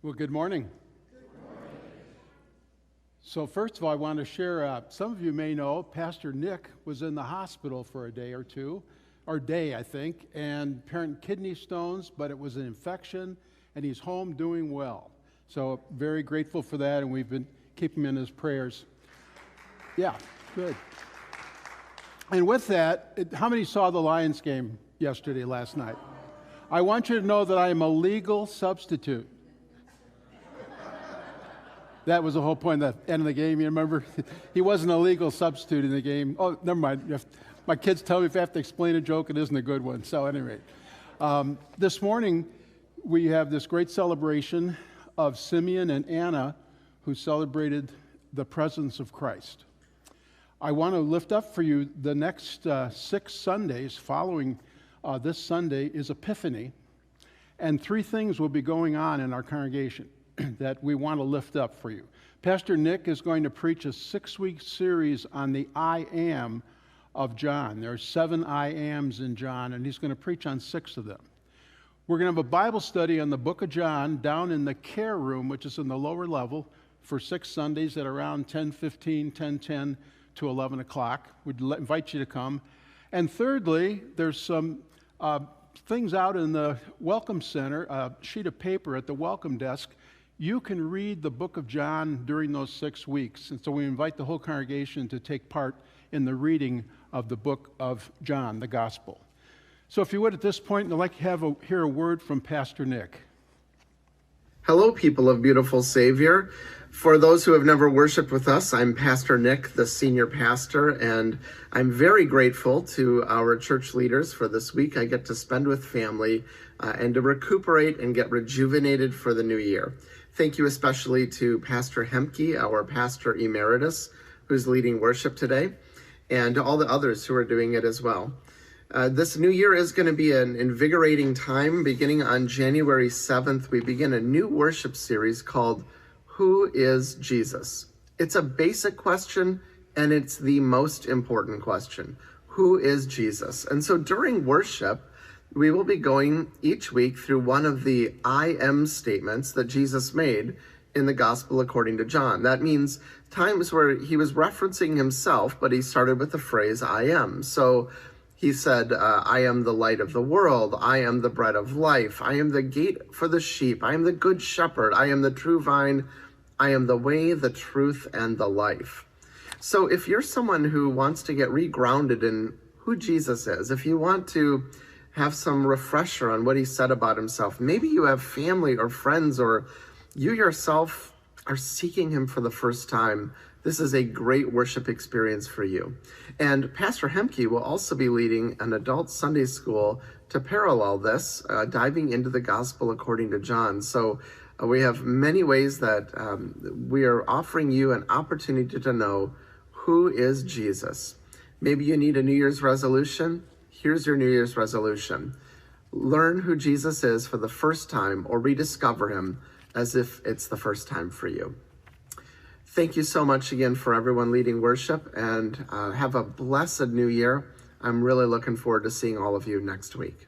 Well, good morning. So first of all, I want to share, some of you may know, Pastor Nick was in the hospital for a day or two, or day, I think, and apparent kidney stones, but it was an infection, and he's home doing well. So very grateful for that, and we've been keeping him in his prayers. Yeah, good. And with that, how many saw the Lions game last night? I want you to know that I am a legal substitute. That was the whole point at the end of the game, you remember? He wasn't a legal substitute in the game. Oh, never mind. My kids tell me if I have to explain a joke, it isn't a good one. So at any rate, this morning we have this great celebration of Simeon and Anna, who celebrated the presence of Christ. I want to lift up for you the next 6 Sundays following this Sunday is Epiphany, and 3 things will be going on in our congregation that we want to lift up for you. Pastor Nick is going to preach a 6-week series on the I Am of John. There are 7 I Ams in John, and he's going to preach on 6 of them. We're going to have a Bible study on the book of John down in the care room, which is in the lower level, for 6 Sundays at around 10:15, 10:10 to 11 o'clock. We'd invite you to come. And thirdly, there's some things out in the Welcome Center, a sheet of paper at the welcome desk. You can read the book of John during those 6 weeks. And so we invite the whole congregation to take part in the reading of the book of John, the gospel. So if you would, at this point, I'd like to hear a word from Pastor Nick. Hello, people of beautiful Savior. For those who have never worshiped with us, I'm Pastor Nick, the senior pastor, and I'm very grateful to our church leaders for this week I get to spend with family and to recuperate and get rejuvenated for the new year. Thank you especially to Pastor Hemke, our pastor emeritus, who's leading worship today, and to all the others who are doing it as well. This new year is going to be an invigorating time. Beginning on January 7th, we begin a new worship series called Who is Jesus? It's a basic question, and it's the most important question. Who is Jesus? And so during worship, we will be going each week through one of the I am statements that Jesus made in the Gospel according to John. That means times where he was referencing himself, but he started with the phrase I am. So he said, I am the light of the world. I am the bread of life. I am the gate for the sheep. I am the good shepherd. I am the true vine. I am the way, the truth, and the life. So if you're someone who wants to get regrounded in who Jesus is, if you want to have some refresher on what he said about himself, maybe you have family or friends, or you yourself are seeking him for the first time, this is a great worship experience for you. And Pastor Hemke will also be leading an adult Sunday school to parallel this, diving into the Gospel according to John. So we have many ways that we are offering you an opportunity to know who is Jesus. Maybe you need a New Year's resolution. Here's your New Year's resolution. Learn who Jesus is for the first time, or rediscover him as if it's the first time for you. Thank you so much again for everyone leading worship, and have a blessed new year. I'm really looking forward to seeing all of you next week.